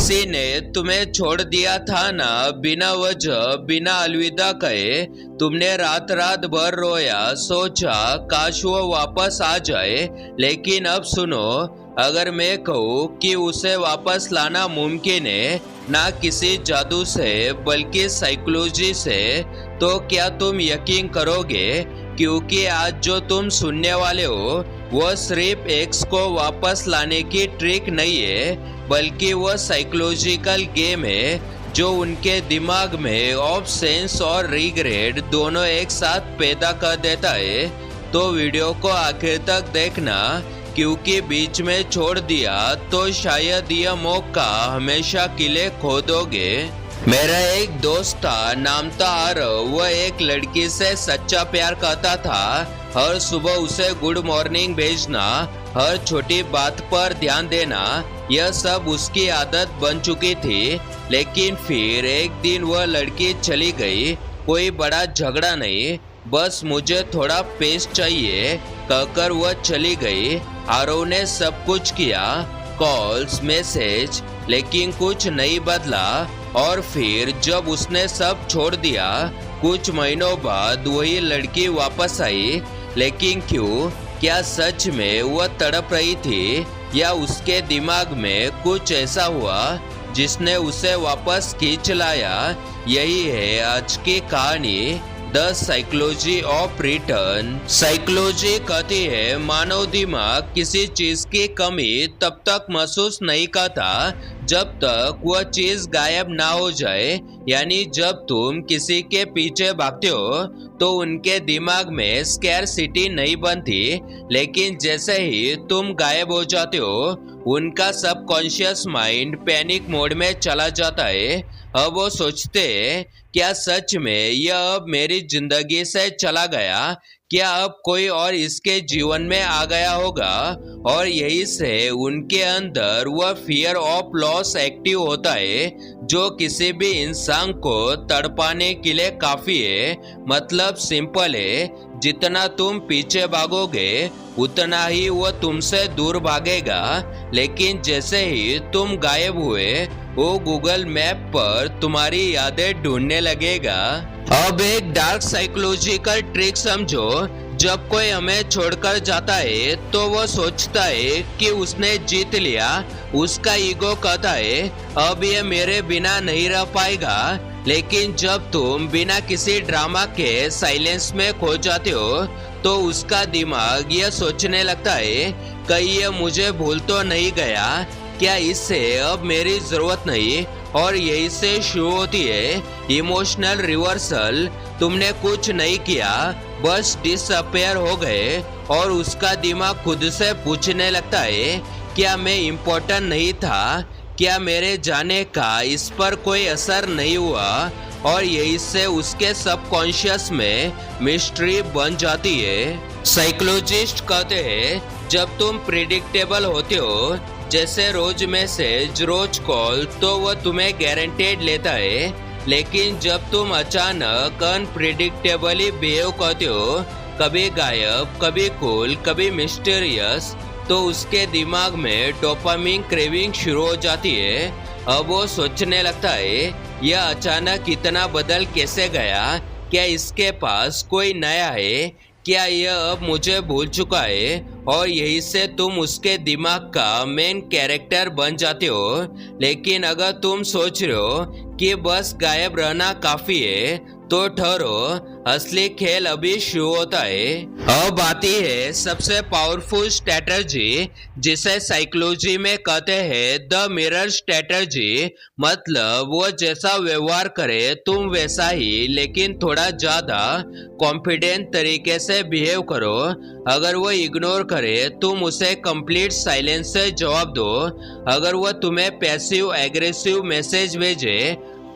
किसी ने तुम्हें छोड़ दिया था ना, बिना वजह बिना अलविदा कहे। तुमने रात रात भर रोया, सोचा काश वो वापस आ जाए। लेकिन अब सुनो, अगर मैं कहूँ कि उसे वापस लाना मुमकिन है, ना किसी जादू से बल्कि साइकोलॉजी से, तो क्या तुम यकीन करोगे? क्योंकि आज जो तुम सुनने वाले हो वो सिर्फ एक्स को वापस लाने की ट्रिक नहीं है, बल्कि वो साइकोलॉजिकल गेम है जो उनके दिमाग में ऑब्सेंस और रिग्रेट दोनों एक साथ पैदा कर देता है। तो वीडियो को आखिर तक देखना, क्योंकि बीच में छोड़ दिया तो शायद यह मौका हमेशा के लिए खो दोगे। मेरा एक दोस्त था, नाम था आरव। वह एक लड़की से सच्चा प्यार करता था। हर सुबह उसे गुड मॉर्निंग भेजना, हर छोटी बात पर ध्यान देना, यह सब उसकी आदत बन चुकी थी। लेकिन फिर एक दिन वह लड़की चली गई। कोई बड़ा झगड़ा नहीं, बस मुझे थोड़ा पेश चाहिए कहकर वह चली गई। आरव ने सब कुछ किया, कॉल्स, मैसेज, लेकिन कुछ नहीं बदला। और फिर जब उसने सब छोड़ दिया, कुछ महीनों बाद वही लड़की वापस आई। लेकिन क्यों? क्या सच में वह तड़प रही थी, या उसके दिमाग में कुछ ऐसा हुआ जिसने उसे वापस खींच लाया? यही है आज की कहानी, the psychology of return. Psychology कहती है मानव दिमाग किसी चीज की कमी तब तक महसूस नहीं करता जब तक वह चीज गायब ना हो जाए। यानी जब तुम किसी के पीछे भागते हो तो उनके दिमाग में स्कैरसिटी नहीं बनती, लेकिन जैसे ही तुम गायब हो जाते हो उनका सबकॉन्शियस माइंड पैनिक मोड में चला जाता है। अब वो सोचते हैं, क्या सच में यह अब मेरी जिंदगी से चला गया? क्या अब कोई और इसके जीवन में आ गया होगा? और यही से उनके अंदर वह फियर ऑफ लॉस एक्टिव होता है, जो किसी भी इंसान को तड़पाने के लिए काफी है। मतलब सिंपल है, जितना तुम पीछे भागोगे उतना ही वह तुमसे दूर भागेगा। लेकिन जैसे ही तुम गायब हुए, वो गूगल मैप पर तुम्हारी यादें ढूंढने लगेगा। अब एक डार्क साइकोलॉजिकल ट्रिक समझो। जब कोई हमें छोड़कर जाता है तो वो सोचता है कि उसने जीत लिया। उसका ईगो कहता है अब ये मेरे बिना नहीं रह पाएगा। लेकिन जब तुम बिना किसी ड्रामा के साइलेंस में खो जाते हो तो उसका दिमाग ये सोचने लगता है कहीं ये मुझे भूल तो नहीं गया, क्या इससे अब मेरी जरूरत नहीं? और यही से शुरू होती है इमोशनल रिवर्सल। तुमने कुछ नहीं किया, बस डिसअपेयर हो गए और उसका दिमाग खुद से पूछने लगता है क्या मैं इम्पोर्टेंट नहीं था? क्या मेरे जाने का इस पर कोई असर नहीं हुआ? और यही से उसके सबकॉन्शियस में मिस्ट्री बन जाती है। साइकोलॉजिस्ट कहते हैं जब तुम प्रिडिक्टेबल होते हो, जैसे रोज मैसेज, रोज कॉल, तो वह तुम्हें गारंटेड लेता है। लेकिन जब तुम अचानक अनप्रिडिक्टेबली बिहेव करते हो, कभी गायब, कभी कूल, कभी मिस्टीरियस, तो उसके दिमाग में डोपामिन क्रेविंग शुरू हो जाती है। अब वो सोचने लगता है यह अचानक इतना बदल कैसे गया? क्या इसके पास कोई नया है? क्या यह अब मुझे भूल चुका है? और यही से तुम उसके दिमाग का मेन कैरेक्टर बन जाते हो। लेकिन अगर तुम सोच रहे हो कि बस गायब रहना काफी है, तो ठहरो, असली खेल अभी शुरू होता है। अब आती है सबसे पावरफुल स्ट्रेटजी, जिसे साइकोलॉजी में कहते हैं द मिरर स्ट्रेटजी। मतलब वो जैसा व्यवहार करे तुम वैसा ही, लेकिन थोड़ा ज्यादा कॉन्फिडेंट तरीके से बिहेव करो। अगर वो इग्नोर करे तुम उसे कंप्लीट साइलेंस से जवाब दो। अगर वो तुम्हें पैसिव एग्रेसिव मैसेज भेजे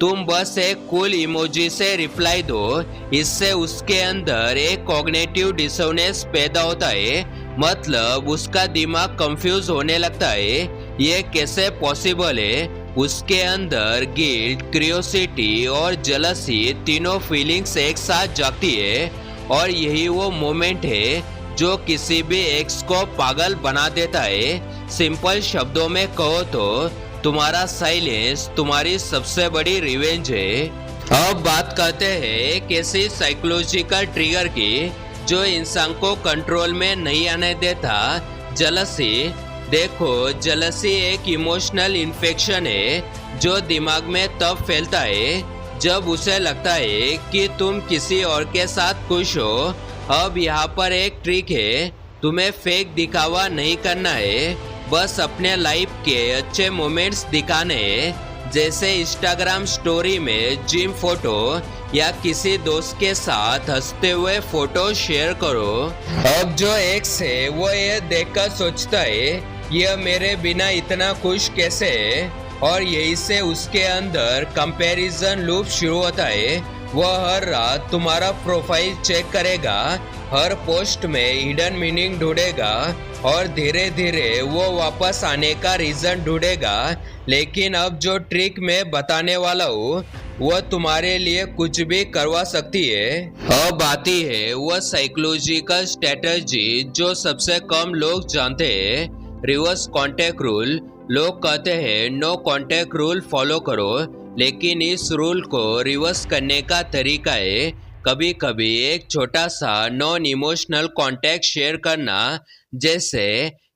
तुम बस एक कूल इमोजी से रिप्लाई दो। इससे उसके अंदर एक कॉग्निटिव डिसोनेंस पैदा होता है। मतलब उसका दिमाग कंफ्यूज होने लगता है ये कैसे पॉसिबल है। उसके अंदर गिल्ट, क्यूरियोसिटी और जेलसी तीनों फीलिंग्स एक साथ जागती है। और यही वो मोमेंट है जो किसी भी एक्स को पागल बना देता है। सिंपल शब्दों में कहो तो तुम्हारा साइलेंस तुम्हारी सबसे बड़ी रिवेंज है। अब बात करते हैं कैसी साइकोलॉजिकल ट्रिगर की जो इंसान को कंट्रोल में नहीं आने देता। जलसी। देखो, जलसी एक इमोशनल इन्फेक्शन है जो दिमाग में तब फैलता है जब उसे लगता है कि तुम किसी और के साथ खुश हो। अब यहाँ पर एक ट्रिक है, तुम्हें फेक दिखावा नहीं करना है, बस अपने लाइफ के अच्छे मोमेंट्स दिखाने हैं। जैसे इंस्टाग्राम स्टोरी में जिम फोटो या किसी दोस्त के साथ हंसते हुए फोटो शेयर करो। अब जो एक्स है वो ये देखकर सोचता है यह मेरे बिना इतना खुश कैसे है, और यही से उसके अंदर कंपैरिजन लूप शुरू होता है। वह हर रात तुम्हारा प्रोफाइल चेक करेगा, हर पोस्ट में हिडन मीनिंग ढूंढेगा और धीरे धीरे वो वापस आने का रीजन ढूंढेगा। लेकिन अब जो ट्रिक मैं बताने वाला हूँ वह तुम्हारे लिए कुछ भी करवा सकती है। अब आती है वह साइकोलॉजिकल स्ट्रेटजी जो सबसे कम लोग जानते हैं, रिवर्स कॉन्टेक्ट रूल। लोग कहते हैं नो कॉन्टेक्ट रूल फॉलो करो, लेकिन इस रूल को रिवर्स करने का तरीका है कभी कभी एक छोटा सा नॉन इमोशनल कॉन्टेक्ट शेयर करना। जैसे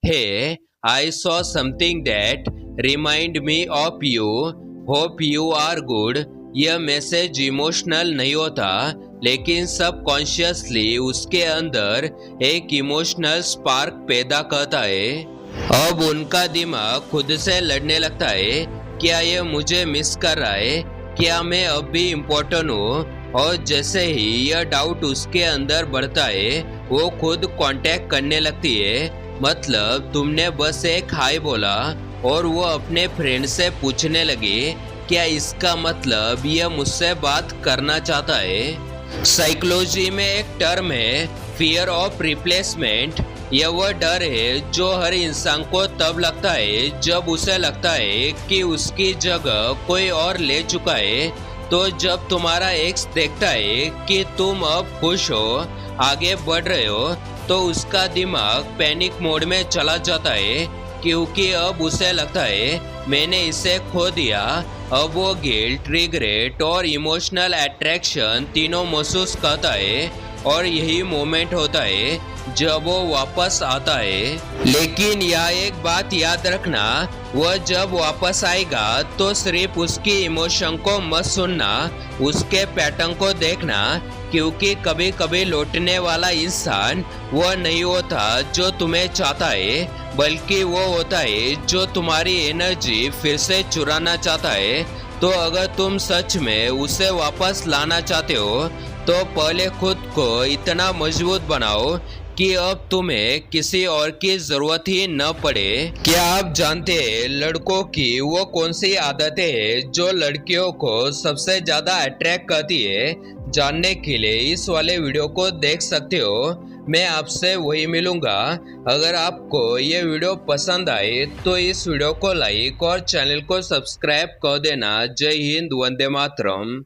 hey, I saw something that remind me of you, hope you are good. यह मैसेज इमोशनल नहीं होता, लेकिन सबकॉन्शियसली उसके अंदर एक इमोशनल स्पार्क पैदा करता है। अब उनका दिमाग खुद से लड़ने लगता है, क्या यह मुझे मिस कर रहा है, क्या मैं अब भी इम्पोर्टेंट हूँ। और जैसे ही यह डाउट उसके अंदर बढ़ता है वो खुद कांटेक्ट करने लगती है। मतलब तुमने बस एक हाय बोला और वो अपने फ्रेंड से पूछने लगी क्या इसका मतलब यह मुझसे बात करना चाहता है। साइकोलॉजी में एक टर्म है फियर ऑफ रिप्लेसमेंट। यह वह डर है जो हर इंसान को तब लगता है जब उसे लगता है कि उसकी जगह कोई और ले चुका है। तो जब तुम्हारा एक्स देखता है कि तुम अब खुश हो, आगे बढ़ रहे हो, तो उसका दिमाग पैनिक मोड में चला जाता है, क्योंकि अब उसे लगता है मैंने इसे खो दिया। अब वो गिल्ट, रिग्रेट और इमोशनल अट्रैक्शन तीनों महसूस करता है, और यही मोमेंट होता है जब वो वापस आता है। लेकिन यह एक बात याद रखना, वह जब वापस आएगा तो सिर्फ उसकी इमोशन को मत सुनना, उसके पैटर्न को देखना, क्योंकि कभी कभी लौटने वाला इंसान वह नहीं होता जो तुम्हें चाहता है, बल्कि वो होता है जो तुम्हारी एनर्जी फिर से चुराना चाहता है। तो अगर तुम सच में उसे वापस लाना चाहते हो तो पहले खुद को इतना मजबूत बनाओ कि अब तुम्हें किसी और की जरूरत ही न पड़े। क्या आप जानते हैं लड़कों की वो कौन सी आदतें हैं जो लड़कियों को सबसे ज्यादा अट्रैक्ट करती है? जानने के लिए इस वाले वीडियो को देख सकते हो। मैं आपसे वही मिलूंगा। अगर आपको ये वीडियो पसंद आए तो इस वीडियो को लाइक और चैनल को सब्सक्राइब कर देना। जय हिंद, वंदे मातरम।